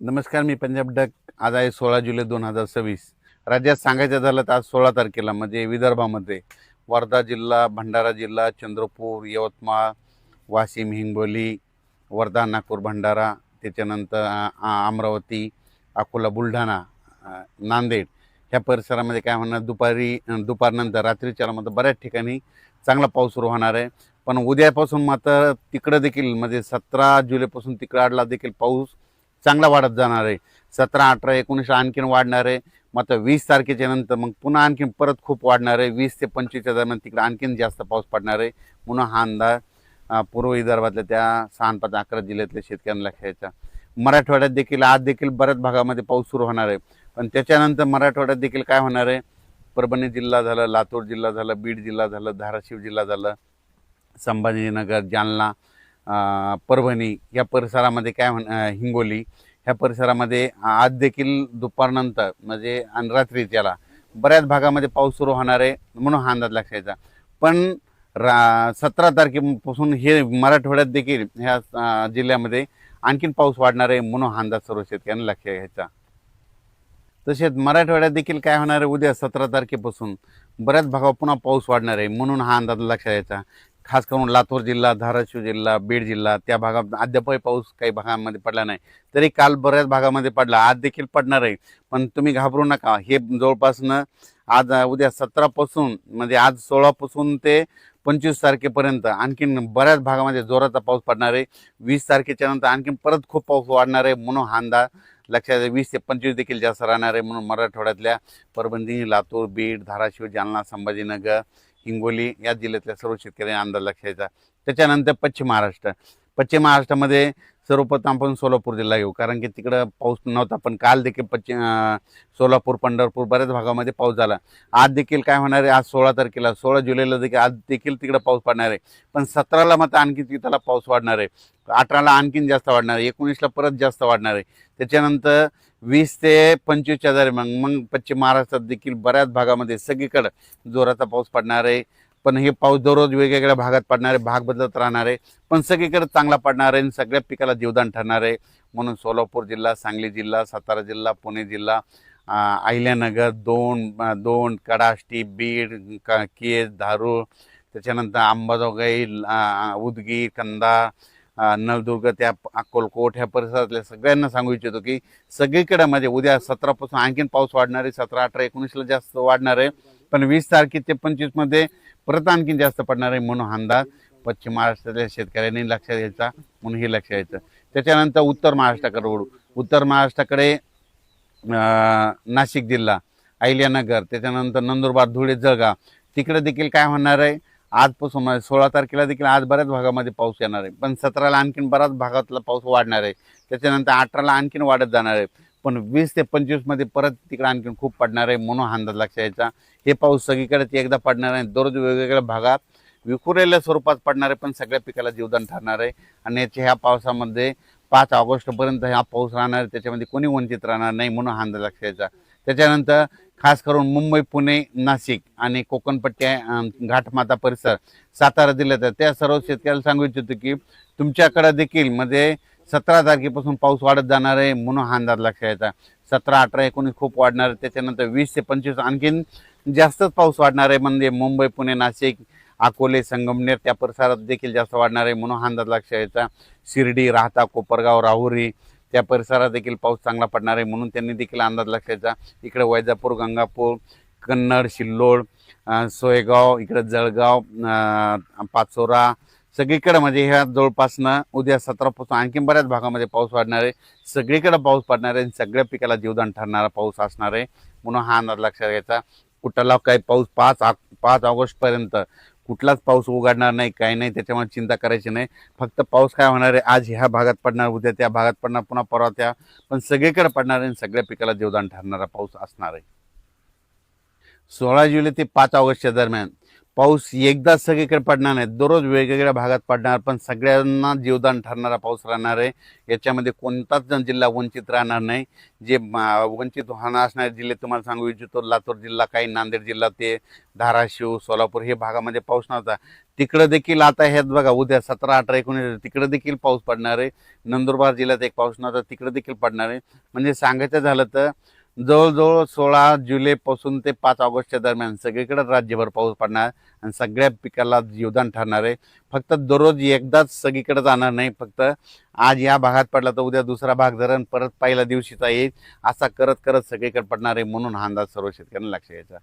नमस्कार, मी पंजाब डक. आज आहे 16 जुलै 2026. राज्यात सांगायचं झालं तर आज 16 तारखेला म्हणजे विदर्भामध्ये वर्धा जिल्हा, भंडारा जिल्हा, चंद्रपूर, यवतमाळ, वाशिम, हिंगोली, वर्धा, नागपूर, भंडारा, त्याच्यानंतर अमरावती, अकोला, बुलढाणा, नांदेड ह्या परिसरामध्ये काय होणार, दुपारनंतर रात्रीच्या मध्ये बऱ्याच ठिकाणी चांगला पाऊस सुरू होणार आहे. पण उद्यापासून मात्र तिकडं देखील म्हणजे 17 जुलैपासून तिकडला देखील पाऊस चांगला वाढत जाणार आहे. 17, 18, 19 आणखीन वाढणार आहे. मात्र 20 तारखेच्या नंतर मग पुन्हा आणखीन परत खूप वाढणार आहे. 20 ते 25च्या दरम्यान तिकडे आणखीन जास्त पाऊस पडणार आहे म्हणून हा अंदाज पूर्व विदर्भातल्या त्या 6, 5, 11 जिल्ह्यातल्या शेतकऱ्यांना घ्यायचा. मराठवाड्यात देखील आज देखील बऱ्याच भागामध्ये पाऊस सुरू होणार आहे. पण त्याच्यानंतर मराठवाड्यात देखील काय होणार आहे, परभणी जिल्हा झालं, लातूर जिल्हा झालं, बीड जिल्हा झालं, धाराशिव जिल्हा झालं, संभाजीनगर, जालना, परभणी या परिसरामध्ये काय हिंगोली ह्या परिसरामध्ये आज देखील दुपारनंतर म्हणजे आणि रात्रीच्याला बऱ्याच भागामध्ये पाऊस सुरू होणार आहे म्हणून हा अंदाज लक्षायचा. पण 17 तारखेपासून हे मराठवाड्यात देखील ह्या जिल्ह्यामध्ये आणखीन पाऊस वाढणार आहे म्हणून हा अंदाज सर्व शेतकऱ्यांना लक्ष घ्यायचा. तसेच मराठवाड्यात देखील काय होणार आहे, उद्या 17 तारखेपासून बऱ्याच भागावर पुन्हा पाऊस वाढणार आहे म्हणून हा अंदाज लक्षात घ्यायचा. खास करून लातूर जिल्हा, धाराशिव जिल्हा, बीड जिल्हा त्या भागात अद्यापही पाऊस काही भागांमध्ये पडला नाही, तरी काल बऱ्याच भागामध्ये पडला, आज देखील पडणार आहे. पण तुम्ही घाबरू नका, हे जवळपासनं आज उद्या 17 पासून म्हणजे आज 16 पासून ते 25 तारखेपर्यंत आणखीन बऱ्याच भागामध्ये जोराचा पाऊस पडणार आहे. 20 तारखेच्या नंतर आणखीन परत खूप पाऊस वाढणार आहे म्हणून हा अंदाज लक्षात 20 ते 25 देखील जास्त राहणार आहे. म्हणून मराठवाड्यातल्या परभणी, लातूर, बीड, धाराशिव, जालना, संभाजीनगर, हिंगोली या जिल्ह्यातल्या सर्व शेतकऱ्यांनी अंदाज लक्षायचा. त्याच्यानंतर पश्चिम महाराष्ट्रामध्ये सर्वप्रथम आपण सोलापूर जिल्हा घेऊ, कारण की तिकडं पाऊस नव्हता. पण काल देखील सोलापूर, पंढरपूर बऱ्याच भागामध्ये पाऊस झाला. आज देखील काय होणार आहे, आज 16 तारखेला 16 जुलैला देखील आज देखील तिकडं पाऊस पडणार आहे. पण 17ला मात्र आणखी तिथला पाऊस वाढणार आहे, 18ला आणखीन जास्त वाढणार आहे, 19ला परत जास्त वाढणार आहे. त्याच्यानंतर 20 ते 25च्या दरम्यान मग पश्चिम महाराष्ट्रात देखील बऱ्याच भागामध्ये सगळीकडे जोराचा पाऊस पडणार आहे. पण हे पाऊस दररोज वेगवेगळ्या भागात पडणार आहे, भाग बदलत राहणार आहे, पण सगळीकडे चांगला पडणार आहे आणि सगळ्या पिकाला जीवदान ठरणार आहे. म्हणून सोलापूर जिल्हा, सांगली जिल्हा, सातारा जिल्हा, पुणे जिल्हा, अहिल्यानगर, दोन, कडाष्टी, बीड, केज, धारूर, त्याच्यानंतर अंबाजोगाई, उदगीर, कंधार, नळदुर्ग, त्या अक्कलकोट ह्या परिसरातल्या सगळ्यांना सांगू इच्छितो की सगळीकडे म्हणजे उद्या 17 पासून आणखीन पाऊस वाढणार आहे. 17, 18, 19ला जास्त वाढणार आहे, पण 20 तारखे ते 25मध्ये परत आणखीन जास्त पडणार आहे म्हणून अंदाज पश्चिम महाराष्ट्रातल्या शेतकऱ्यांनी लक्षात घ्यायचा म्हणून हे लक्षात घ्यायचं. त्याच्यानंतर उत्तर महाराष्ट्राकडे वळू. उत्तर महाराष्ट्राकडे नाशिक जिल्हा, अहिल्यानगर, त्याच्यानंतर नंदुरबार, धुळे, जळगाव तिकडे देखील काय होणार आहे, आजपासून 16 तारखेला देखील आज बऱ्याच भागामध्ये पाऊस येणार आहे. पण 17ला आणखीन बऱ्याच भागातला पाऊस वाढणार आहे. त्याच्यानंतर 18ला आणखीन वाढत जाणार आहे. पण 20 ते 25मध्ये परत तिकडे आणखीन खूप पडणार आहे म्हणून अंदाज लक्षात घ्यायचा. हे पाऊस सगळीकडे एकदा पडणार आहे, दररोज वेगवेगळ्या भागात विखुरलेल्या स्वरूपात पडणार आहे, पण सगळ्या पिकाला जीवदान ठरणार आहे. आणि ह्या पावसामध्ये 5 ऑगस्टपर्यंत हा पाऊस राहणार आहे, त्याच्यामध्ये कोणी वंचित राहणार नाही म्हणून हा अंदाज लक्षात घ्यायचा. त्याच्यानंतर खास करून मुंबई, पुणे, नाशिक आणि कोकणपट्टी, घाटमाता परिसर, सातारा जिल्ह्यात त्या सर्व शेतकऱ्याला सांगू इच्छितो की तुमच्याकडे देखील म्हणजे 17 तारखेपासून पाऊस वाढत जाणार आहे म्हणून हा अंदाज लक्षात घ्यायचा. 17, 18, 19 खूप वाढणार आहे. त्याच्यानंतर 20 ते 25 आणखीन जास्तच पाऊस वाढणार आहे, म्हणजे मुंबई, पुणे, नाशिक, अकोले, संगमनेर त्या परिसरात देखील जास्त वाढणार आहे म्हणून हा अंदाज लक्षात घ्यायचा. शिर्डी, राहता, कोपरगाव, राहुरी त्या परिसरात देखील पाऊस चांगला पडणार आहे म्हणून त्यांनी देखील अंदाज लक्षात घ्यायचा. इकडे वैजापूर, गंगापूर, कन्नड, सिल्लोड, सोयगाव, इकडे जळगाव, पाचोरा सगळीकडे म्हणजे ह्या जवळपासनं उद्या 17 पासून आणखीन बऱ्याच भागामध्ये पाऊस वाढणार आहे. सगळीकडे पाऊस पडणार आहे, सगळ्या पिकाला जीवदान ठरणारा पाऊस असणार आहे म्हणून हा अंदाज लक्षात घ्यायचा. कुठला काही पाऊस 5 ऑगस्टपर्यंत कुठलाच पाऊस उघडणार नाही, काही नाही, त्याच्यामुळे चिंता करायची नाही. फक्त पाऊस काय होणार आहे, आज ह्या भागात पडणार, उद्या त्या भागात पडणार, पुन्हा परवा त्या, पण सगळीकडे पडणार आहे, सगळ्या पिकाला जीवदान ठरणारा पाऊस असणार आहे. 16 जुलै ते 5 ऑगस्टच्या दरम्यान पाऊस एकदा सगळीकडे पडणार नाही, दररोज वेगवेगळ्या भागात पडणार, पण सगळ्यांना जीवदान ठरणारा पाऊस राहणार आहे. याच्यामध्ये कोणताच जिल्हा वंचित राहणार नाही. जे वंचित होणार असणारे जिल्हे तुम्हाला सांगू इच्छितो, लातूर जिल्हा, काही नांदेड जिल्हा, ते धाराशिव, सोलापूर हे भागामध्ये पाऊस नव्हता, तिकडं देखील आता ह्यात बघा उद्या 17, 18, 19 तिकडं देखील पाऊस पडणार आहे. नंदुरबार जिल्ह्यात एक पाऊस नव्हता तिकडं देखील पडणार आहे. म्हणजे सांगायचं झालं तर जवळजवळ 16 जुलैपासून ते 5 ऑगस्टच्या दरम्यान सगळीकडे राज्यभर पाऊस पडणार आणि सगळ्या पिकाला जीवदान ठरणार आहे. फक्त दररोज एकदाच सगळीकडे जाणार नाही. फक्त आज या भागात पडला तर उद्या दुसरा भाग धरण परत पहिल्या दिवशीचा येईल, असा करत करत सगळीकडे पडणार आहे. म्हणून हा अंदाज सर्व शेतकऱ्यांना लक्ष घ्यायचा.